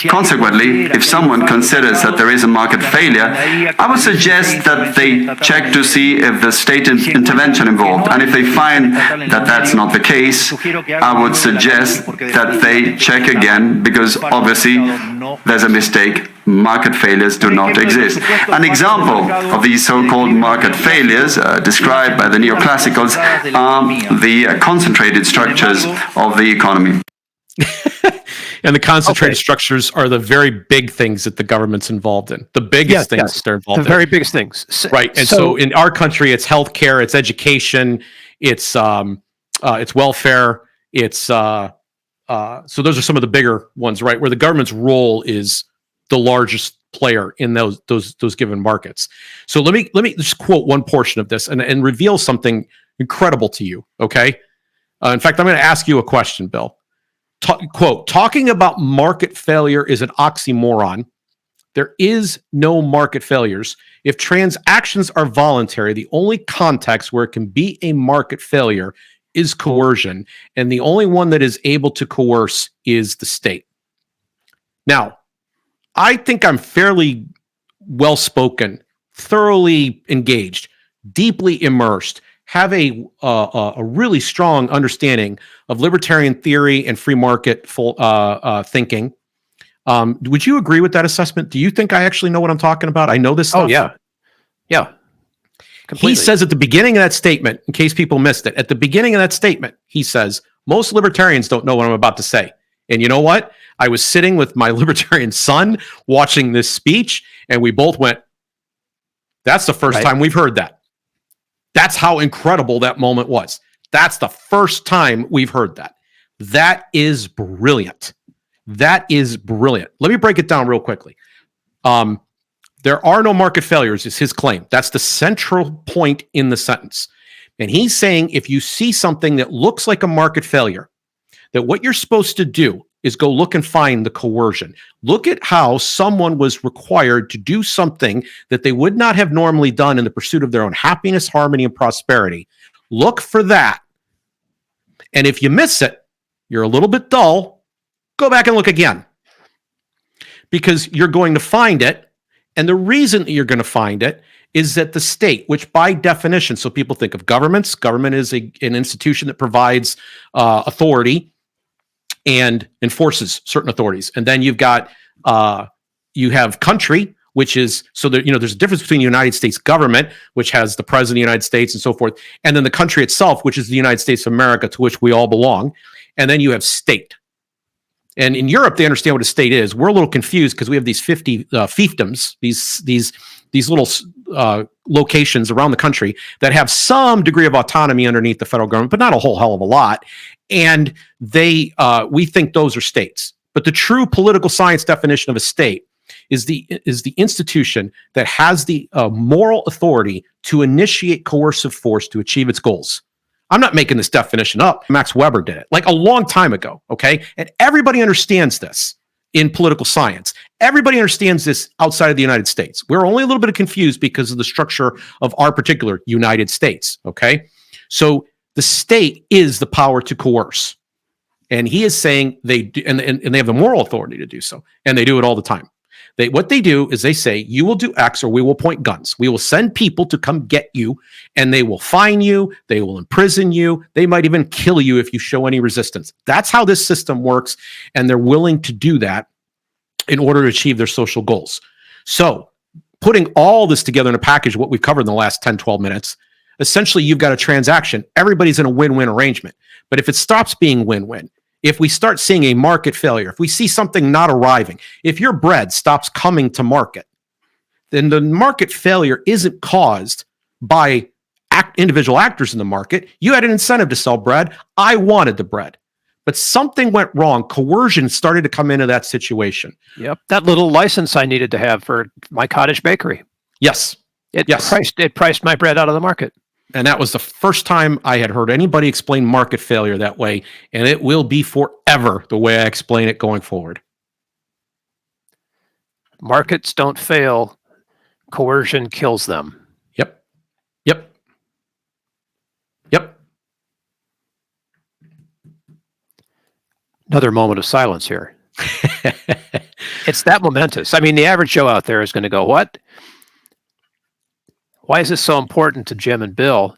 Consequently, if someone considers that there is a market failure, I would suggest that they check to see if the state intervention involved. And if they find that that's not the case, I would suggest that they check again, because obviously there's a mistake. Market failures do not exist. An example of these so-called market failures described by the neoclassicals are the concentrated structures of the economy. And the concentrated structures are the very big things that the government's involved in. The biggest things that they're involved in. The very biggest things. Right. And so in our country, it's healthcare, it's education, it's welfare, so those are some of the bigger ones, right? Where the government's role is the largest player in those given markets. So let me just quote one portion of this and reveal something incredible to you. Okay. In fact, I'm going to ask you a question, Bill. Quote, talking about market failure is an oxymoron. There is no market failures. If transactions are voluntary, the only context where it can be a market failure is coercion. And the only one that is able to coerce is the state. Now, I think I'm fairly well-spoken, thoroughly engaged, deeply immersed, have a really strong understanding of libertarian theory and free market thinking. Would you agree with that assessment? Do you think I actually know what I'm talking about? I know this stuff. Oh, yeah. Yeah. Completely. He says at the beginning of that statement, in case people missed it, at the beginning of that statement, he says, most libertarians don't know what I'm about to say. And you know what? I was sitting with my libertarian son watching this speech, and we both went, that's the first time we've heard that. That's how incredible that moment was. That's the first time we've heard that. That is brilliant. That is brilliant. Let me break it down real quickly. There are no market failures is his claim. That's the central point in the sentence. And he's saying if you see something that looks like a market failure, that what you're supposed to do is go look and find the coercion. Look at how someone was required to do something that they would not have normally done in the pursuit of their own happiness, harmony, and prosperity. Look for that. And if you miss it, you're a little bit dull, Go back and look again. Because you're going to find it. And the reason that you're going to find it is that the state, which by definition, so people think of governments, government is an institution that provides authority and enforces certain authorities. And then you've got, you have country, which is, so that, there's a difference between the United States government, which has the president of the United States and so forth, and then the country itself, which is the United States of America, to which we all belong. And then you have state. And in Europe, they understand what a state is. We're a little confused because we have these 50 fiefdoms, these little locations around the country that have some degree of autonomy underneath the federal government, but not a whole hell of a lot. And we think those are states. But the true political science definition of a state is the institution that has the moral authority to initiate coercive force to achieve its goals. I'm not making this definition up. Max Weber did it like a long time ago, okay? And everybody understands this in political science. Everybody understands this outside of the United States. We're only a little bit confused because of the structure of our particular United States, okay? So the state is the power to coerce. And he is saying they do, and they have the moral authority to do so, and they do it all the time. What they do is they say, you will do X or we will point guns. We will send people to come get you, and they will fine you. They will imprison you. They might even kill you if you show any resistance. That's how this system works, and they're willing to do that in order to achieve their social goals. So putting all this together in a package, what we've covered in the last 10, 12 minutes, essentially you've got a transaction. Everybody's in a win-win arrangement. But if it stops being win-win, if we start seeing a market failure, if we see something not arriving, if your bread stops coming to market, then the market failure isn't caused by individual actors in the market. You had an incentive to sell bread. I wanted the bread. But something went wrong. Coercion started to come into that situation. Yep. That little license I needed to have for my cottage bakery. Yes. It priced my bread out of the market. And that was the first time I had heard anybody explain market failure that way. And it will be forever the way I explain it going forward. Markets don't fail. Coercion kills them. Yep. Yep. Yep. Another moment of silence here. It's that momentous. I mean, the average Joe out there is going to go, what? Why is this so important to Jim and Bill?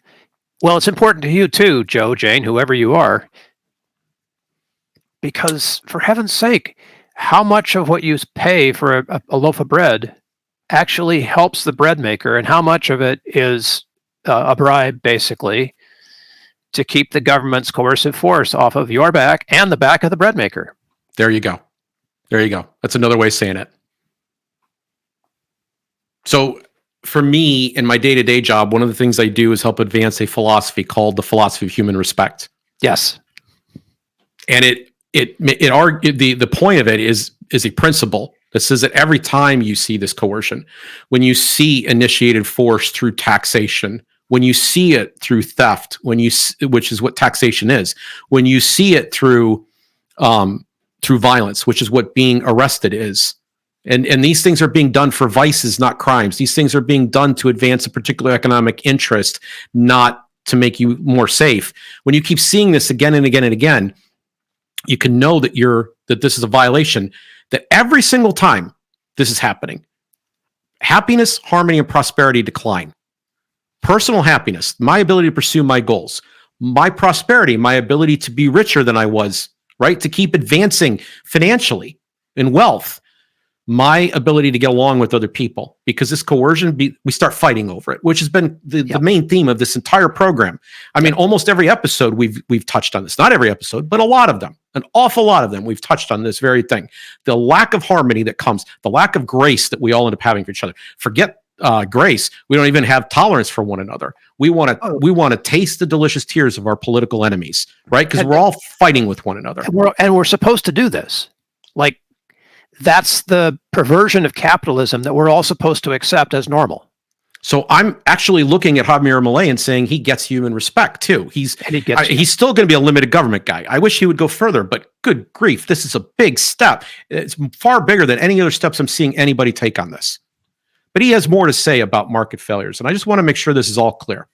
Well, it's important to you too, Joe, Jane, whoever you are. Because for heaven's sake, how much of what you pay for a loaf of bread actually helps the bread maker, and how much of it is a bribe, basically, to keep the government's coercive force off of your back and the back of the bread maker? There you go. There you go. That's another way of saying it. So for me, in my day-to-day job, one of the things I do is help advance a philosophy called the philosophy of human respect. Yes. And the point of it is a principle that says that every time you see this coercion, when you see initiated force through taxation, when you see it through theft, which is what taxation is, when you see it through violence, which is what being arrested is, and these things are being done for vices, not crimes. These things are being done to advance a particular economic interest, not to make you more safe. When you keep seeing this again and again and again, you can know that this is a violation, that every single time this is happening, happiness, harmony, and prosperity decline. Personal happiness, my ability to pursue my goals, my prosperity, my ability to be richer than I was, right? To keep advancing financially in wealth, my ability to get along with other people, because this coercion, we start fighting over it, which has been the main theme of this entire program. I mean, almost every episode we've touched on this. Not every episode, but a lot of them, an awful lot of them, we've touched on this very thing. The lack of harmony that comes, the lack of grace that we all end up having for each other. Forget grace. We don't even have tolerance for one another. We want to taste the delicious tears of our political enemies, right? Because we're all fighting with one another. And we're supposed to do this. Like, that's the perversion of capitalism that we're all supposed to accept as normal. So I'm actually looking at Javier Milei and saying he gets human respect too. He's still going to be a limited government guy. I wish he would go further, but good grief, this is a big step. It's far bigger than any other steps I'm seeing anybody take on this. But he has more to say about market failures, and I just want to make sure this is all clear.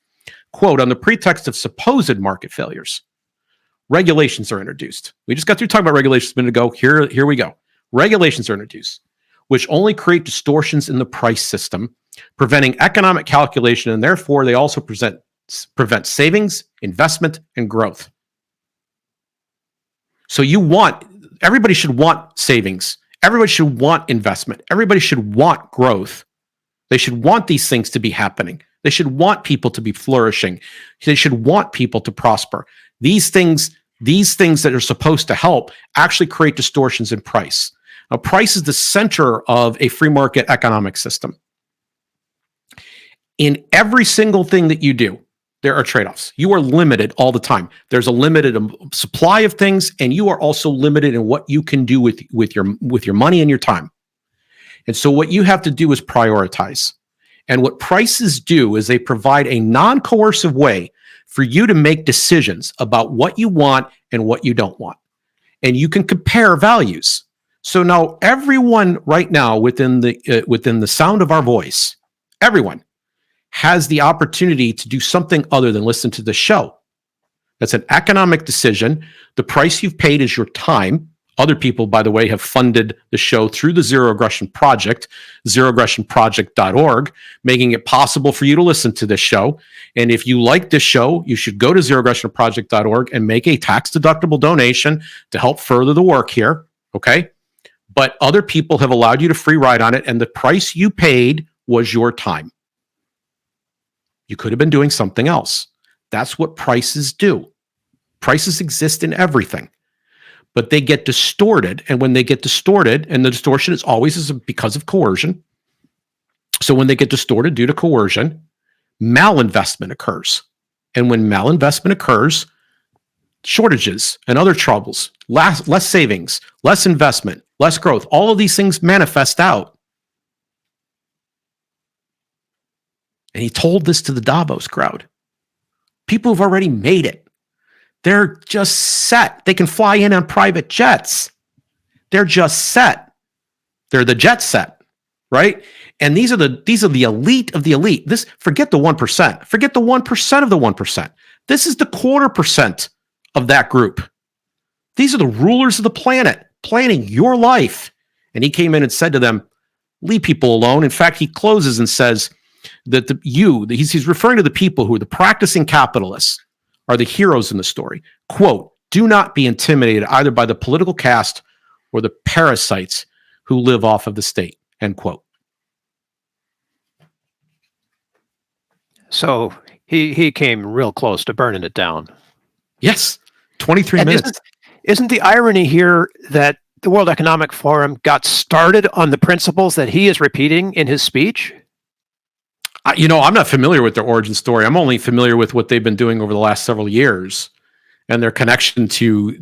Quote, on the pretext of supposed market failures, regulations are introduced. We just got through talking about regulations a minute ago. Here we go. Regulations are introduced, which only create distortions in the price system, preventing economic calculation, and therefore they also prevent savings, investment, and growth. So everybody should want savings. Everybody should want investment. Everybody should want growth. They should want these things to be happening. They should want people to be flourishing. They should want people to prosper. These things that are supposed to help actually create distortions in price. Now, price is the center of a free market economic system. In every single thing that you do, there are trade-offs. You are limited all the time. There's a limited supply of things, and you are also limited in what you can do with your money and your time. And so what you have to do is prioritize. And what prices do is they provide a non-coercive way for you to make decisions about what you want and what you don't want. And you can compare values. So now everyone right now within the sound of our voice, everyone has the opportunity to do something other than listen to the show. That's an economic decision. The price you've paid is your time. Other people, by the way, have funded the show through the Zero Aggression Project, zeroaggressionproject.org, making it possible for you to listen to this show. And if you like this show, you should go to zeroaggressionproject.org and make a tax-deductible donation to help further the work here, okay? But other people have allowed you to free ride on it, and the price you paid was your time. You could have been doing something else. That's what prices do. Prices exist in everything, but they get distorted. And when they get distorted, and the distortion is always because of coercion. So when they get distorted due to coercion, malinvestment occurs. And when malinvestment occurs, shortages and other troubles, less savings, less investment, less growth, all of these things manifest out. And he told this to the Davos crowd. People have already made it. They're just set. They can fly in on private jets. They're just set. They're the jet set, right? And these are the elite of the elite. Forget the 1%. Forget the 1% of the 1%. This is the 0.25% of that group. These are the rulers of the planet, planning your life. And he came in and said to them, leave people alone. In fact, he closes and says that he's referring to the people who are the practicing capitalists, are the heroes in the story. Quote, do not be intimidated either by the political caste or the parasites who live off of the state, end quote. So he came real close to burning it down. Yes, 23 minutes. Isn't the irony here that the World Economic Forum got started on the principles that he is repeating in his speech? I'm not familiar with their origin story. I'm only familiar with what they've been doing over the last several years and their connection to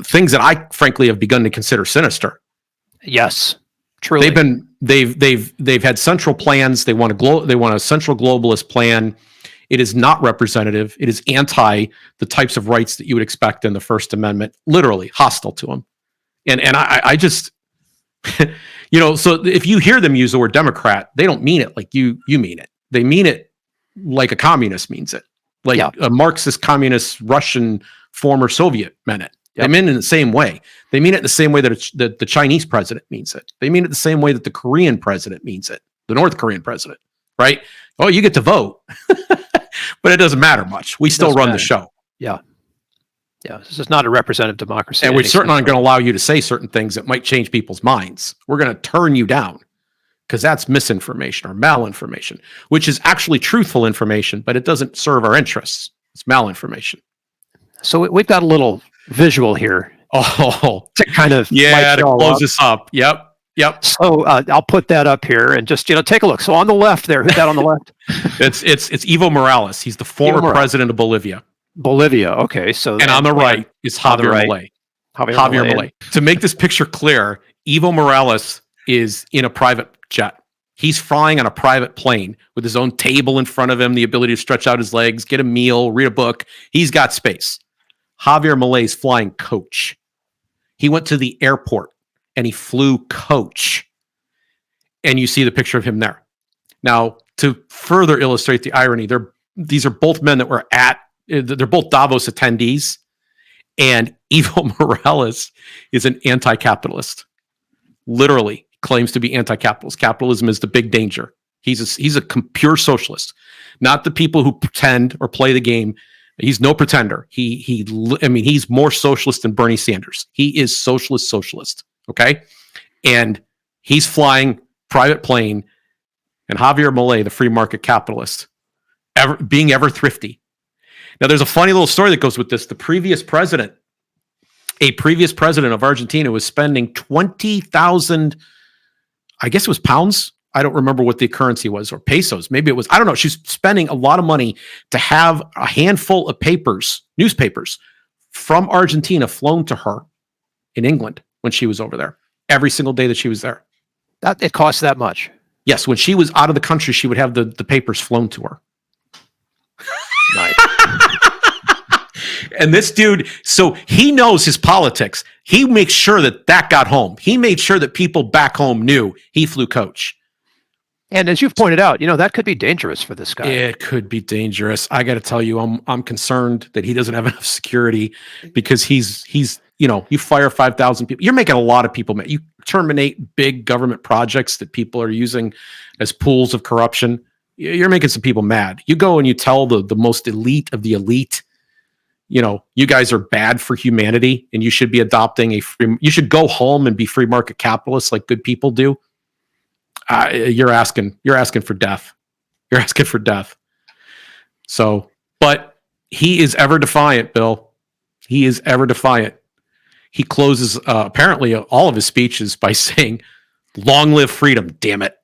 things that I frankly have begun to consider sinister. Yes, truly. They've had central plans. They want a central globalist plan. It is not representative. It is anti the types of rights that you would expect in the First Amendment. Literally hostile to them. And I just so if you hear them use the word Democrat, they don't mean it like you mean it. They mean it like a communist means it, like a Marxist, communist, Russian, former Soviet meant it. Yep. They mean it in the same way. They mean it in the same way that the Chinese president means it. They mean it the same way that the Korean president means it, the North Korean president, right? Oh, you get to vote, but it doesn't matter much. We still run the show. Yeah. Yeah, this is not a representative democracy. And we're certainly not going to allow you to say certain things that might change people's minds. We're going to turn you down because that's misinformation or malinformation, which is actually truthful information, but it doesn't serve our interests. It's malinformation. So we've got a little visual here. Oh, to kind of to close this up. Yep. So I'll put that up here and just take a look. So on the left there, who's that on the left? It's Evo Morales. He's the former president of Bolivia. Okay. So and on the right is Javier Milei. Javier Milei. To make this picture clear, Evo Morales is in a private jet. He's flying on a private plane with his own table in front of him, the ability to stretch out his legs, get a meal, read a book. He's got space. Javier Milei is flying coach. He went to the airport and he flew coach. And you see the picture of him there. Now, to further illustrate the irony, these are both men that were at they're both Davos attendees, and Evo Morales is an anti-capitalist. Literally claims to be anti-capitalist. Capitalism is the big danger. He's a pure socialist, not the people who pretend or play the game. He's no pretender. He's more socialist than Bernie Sanders. He is socialist. Okay, and he's flying private plane, and Javier Milei, the free market capitalist, being ever thrifty. Now, there's a funny little story that goes with this. A previous president of Argentina was spending 20,000, I guess it was pounds. I don't remember what the currency was, or pesos. Maybe it was, I don't know. She's spending a lot of money to have a handful of newspapers from Argentina flown to her in England when she was over there, every single day that she was there. That it costs that much? Yes. When she was out of the country, she would have the papers flown to her. Nice. And this dude, so he knows his politics. He makes sure that got home. He made sure that people back home knew he flew coach. And as you've pointed out, that could be dangerous for this guy. It could be dangerous. I got to tell you, I'm concerned that he doesn't have enough security, because he's you fire 5,000 people. You're making a lot of people mad. You terminate big government projects that people are using as pools of corruption. You're making some people mad. You go and you tell the most elite of the elite, you guys are bad for humanity, and you should be adopting you should go home and be free market capitalists like good people do. You're asking for death. You're asking for death. So, but he is ever defiant, Bill. He is ever defiant. He closes apparently all of his speeches by saying, "Long live freedom, damn it."